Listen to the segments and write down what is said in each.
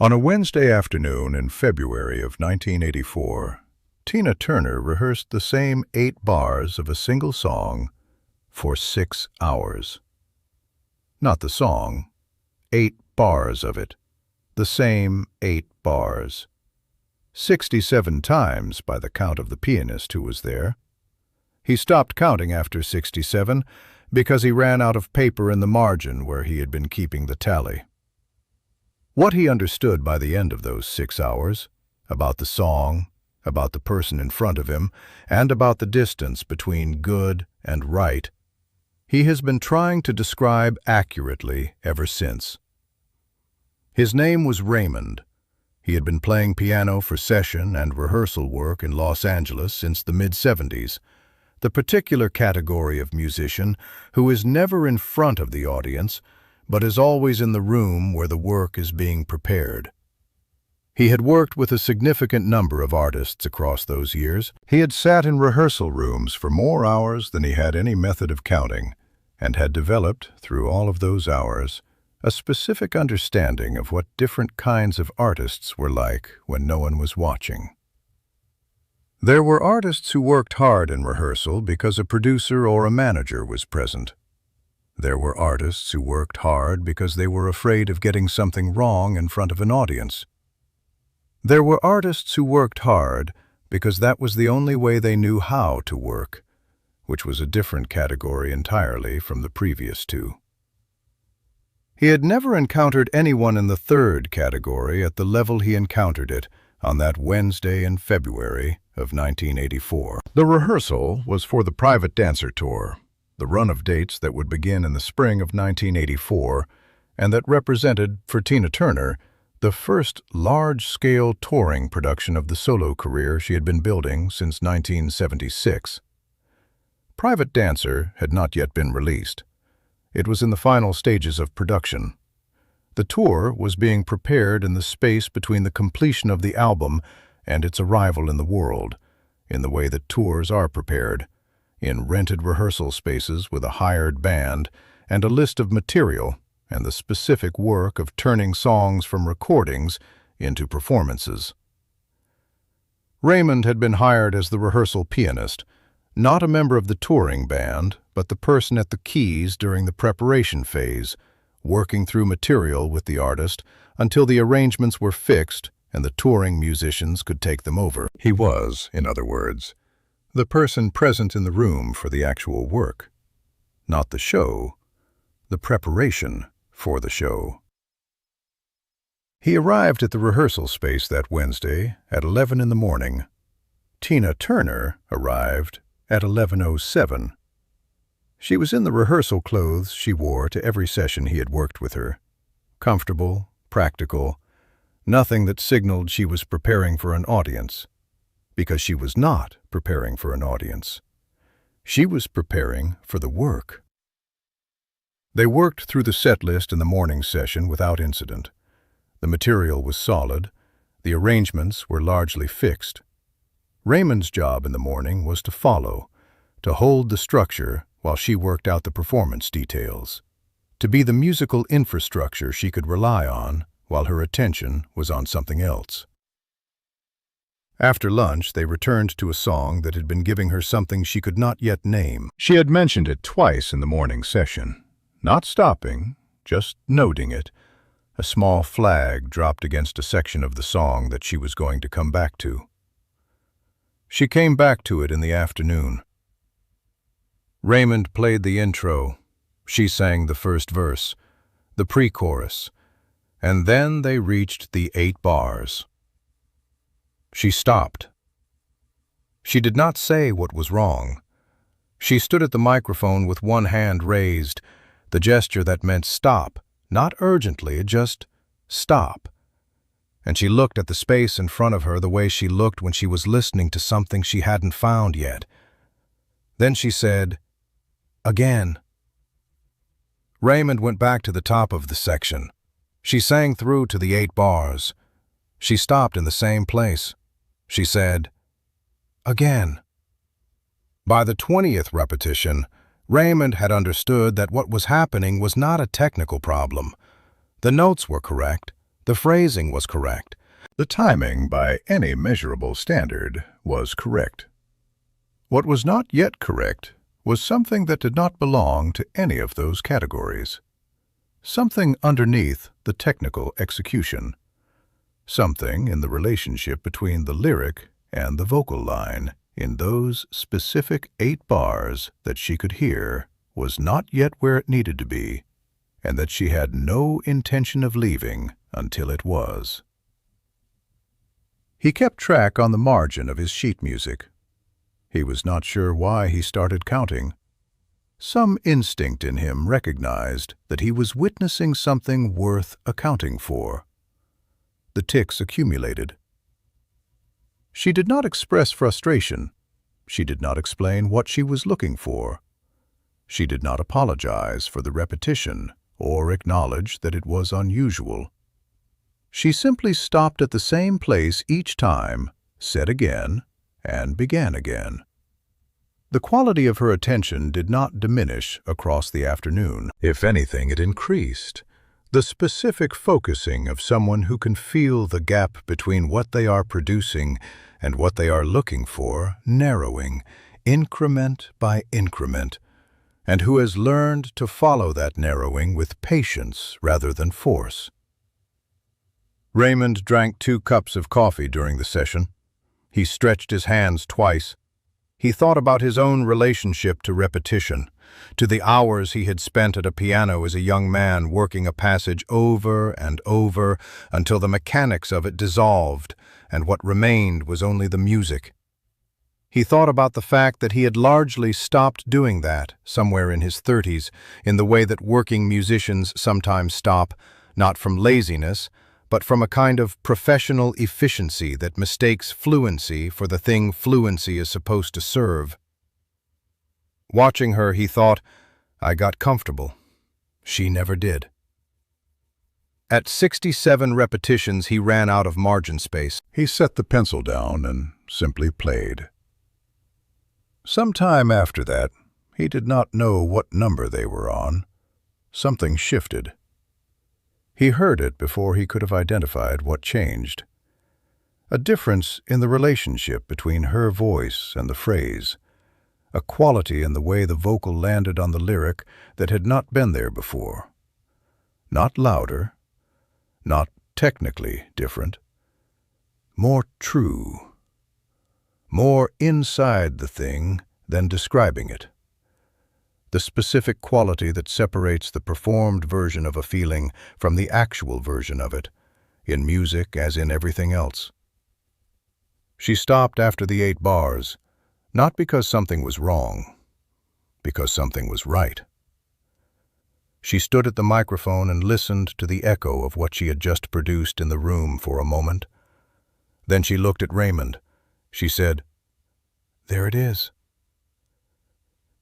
On a Wednesday afternoon in February of 1984, Tina Turner rehearsed the same 8 bars of a single song for 6 hours. Not the song, 8 bars of it. The same 8 bars. 67 times by the count of the pianist who was there. He stopped counting after 67 because he ran out of paper in the margin where he had been keeping the tally. What he understood by the end of those 6 hours, about the song, about the person in front of him, and about the distance between good and right, he has been trying to describe accurately ever since. His name was Raymond. He had been playing piano for session and rehearsal work in Los Angeles since the mid-70s, the particular category of musician who is never in front of the audience, but is always in the room where the work is being prepared. He had worked with a significant number of artists across those years. He had sat in rehearsal rooms for more hours than he had any method of counting, and had developed, through all of those hours, a specific understanding of what different kinds of artists were like when no one was watching. There were artists who worked hard in rehearsal because a producer or a manager was present. There were artists who worked hard because they were afraid of getting something wrong in front of an audience. There were artists who worked hard because that was the only way they knew how to work, which was a different category entirely from the previous two. He had never encountered anyone in the third category at the level he encountered it on that Wednesday in February of 1984. The rehearsal was for the Private Dancer Tour, the run of dates that would begin in the spring of 1984 and that represented, for Tina Turner, the first large-scale touring production of the solo career she had been building since 1976. Private Dancer had not yet been released. It was in the final stages of production. The tour was being prepared in the space between the completion of the album and its arrival in the world, in the way that tours are prepared, in rented rehearsal spaces with a hired band and a list of material and the specific work of turning songs from recordings into performances. Raymond had been hired as the rehearsal pianist, not a member of the touring band, but the person at the keys during the preparation phase, working through material with the artist until the arrangements were fixed and the touring musicians could take them over. He was, in other words, the person present in the room for the actual work, not the show, the preparation for the show. He arrived at the rehearsal space that Wednesday at 11 in the morning. Tina Turner arrived at 11:07. She was in the rehearsal clothes she wore to every session he had worked with her. Comfortable, practical, nothing that signaled she was preparing for an audience, because she was not preparing for an audience. She was preparing for the work. They worked through the set list in the morning session without incident. The material was solid. The arrangements were largely fixed. Raymond's job in the morning was to follow, to hold the structure while she worked out the performance details, to be the musical infrastructure she could rely on while her attention was on something else. After lunch, they returned to a song that had been giving her something she could not yet name. She had mentioned it twice in the morning session, not stopping, just noting it, a small flag dropped against a section of the song that she was going to come back to. She came back to it in the afternoon. Raymond played the intro. She sang the first verse, the pre-chorus, and then they reached the 8 bars. She stopped. She did not say what was wrong. She stood at the microphone with one hand raised, the gesture that meant stop, not urgently, just stop. And she looked at the space in front of her the way she looked when she was listening to something she hadn't found yet. Then she said, "Again." Raymond went back to the top of the section. She sang through to the 8 bars. She stopped in the same place. She said, "Again." By the 20th repetition, Raymond had understood that what was happening was not a technical problem. The notes were correct, The phrasing was correct. The timing, by any measurable standard, was correct. What was not yet correct was something that did not belong to any of those categories. Something underneath the technical execution. Something in the relationship between the lyric and the vocal line in those specific 8 bars that she could hear was not yet where it needed to be, and that she had no intention of leaving until it was. He kept track on the margin of his sheet music. He was not sure why he started counting. Some instinct in him recognized that he was witnessing something worth accounting for. The ticks accumulated. She did not express frustration. She did not explain what she was looking for. She did not apologize for the repetition or acknowledge that it was unusual. She simply stopped at the same place each time, said again, and began again. The quality of her attention did not diminish across the afternoon. If anything, it increased. The specific focusing of someone who can feel the gap between what they are producing and what they are looking for narrowing, increment by increment, and who has learned to follow that narrowing with patience rather than force. Raymond drank 2 cups of coffee during the session. He stretched his hands twice. He thought about his own relationship to repetition, to the hours he had spent at a piano as a young man working a passage over and over until the mechanics of it dissolved and what remained was only the music. He thought about the fact that he had largely stopped doing that somewhere in his 30s, in the way that working musicians sometimes stop, not from laziness, but from a kind of professional efficiency that mistakes fluency for the thing fluency is supposed to serve. Watching her, he thought, I got comfortable. She never did. At 67 repetitions, he ran out of margin space. He set the pencil down and simply played. Some time after that, he did not know what number they were on. Something shifted. He heard it before he could have identified what changed. A difference in the relationship between her voice and the phrase. A quality in the way the vocal landed on the lyric that had not been there before. Not louder, not technically different. More true. More inside the thing than describing it. The specific quality that separates the performed version of a feeling from the actual version of it, in music as in everything else. She stopped after the 8 bars, not because something was wrong, because something was right. She stood at the microphone and listened to the echo of what she had just produced in the room for a moment. Then she looked at Raymond. She said, "There it is."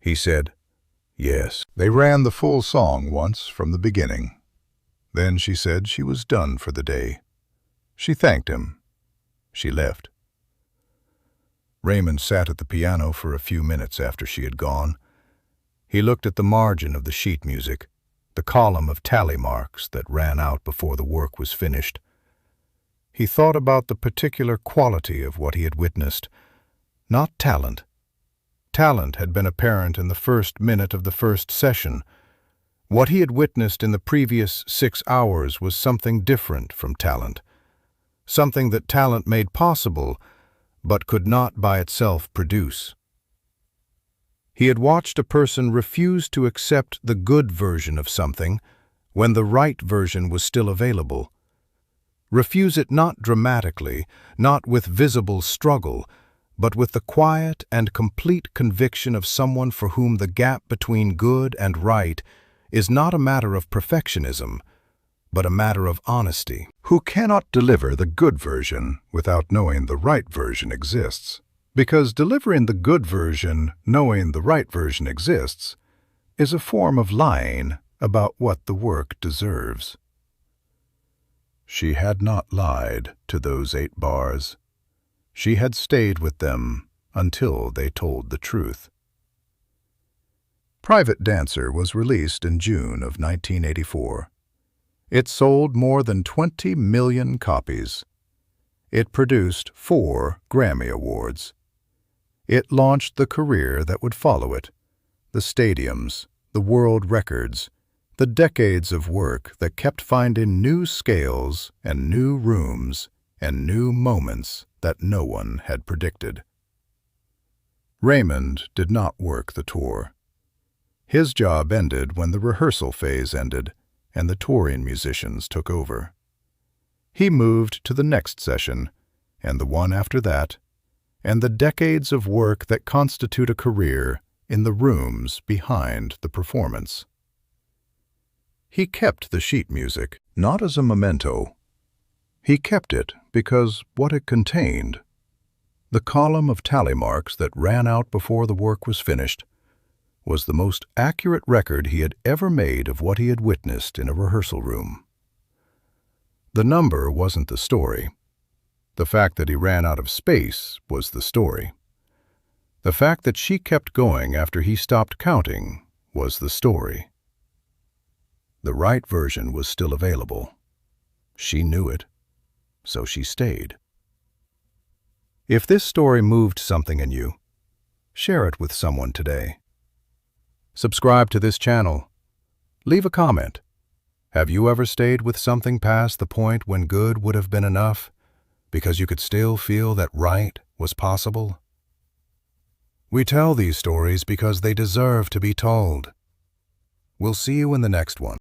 He said, "Yes." They ran the full song once from the beginning. Then she said she was done for the day. She thanked him. She left. Raymond sat at the piano for a few minutes after she had gone. He looked at the margin of the sheet music, the column of tally marks that ran out before the work was finished. He thought about the particular quality of what he had witnessed, not talent. Talent had been apparent in the first minute of the first session. What he had witnessed in the previous 6 hours was something different from talent, something that talent made possible, but could not by itself produce. He had watched a person refuse to accept the good version of something when the right version was still available. Refuse it not dramatically, not with visible struggle, but with the quiet and complete conviction of someone for whom the gap between good and right is not a matter of perfectionism, but a matter of honesty. Who cannot deliver the good version without knowing the right version exists, because delivering the good version, knowing the right version exists, is a form of lying about what the work deserves. She had not lied to those 8 bars. She had stayed with them until they told the truth. Private Dancer was released in June of 1984. It sold more than 20 million copies. It produced 4 Grammy Awards. It launched the career that would follow it, the stadiums, the world records, the decades of work that kept finding new scales and new rooms and new moments that no one had predicted. Raymond did not work the tour. His job ended when the rehearsal phase ended and the touring musicians took over. He moved to the next session, and the one after that, and the decades of work that constitute a career in the rooms behind the performance. He kept the sheet music, not as a memento. He kept it because what it contained, the column of tally marks that ran out before the work was finished, was the most accurate record he had ever made of what he had witnessed in a rehearsal room. The number wasn't the story. The fact that he ran out of space was the story. The fact that she kept going after he stopped counting was the story. The right version was still available. She knew it, so she stayed. If this story moved something in you, share it with someone today. Subscribe to this channel. Leave a comment. Have you ever stayed with something past the point when good would have been enough, because you could still feel that right was possible? We tell these stories because they deserve to be told. We'll see you in the next one.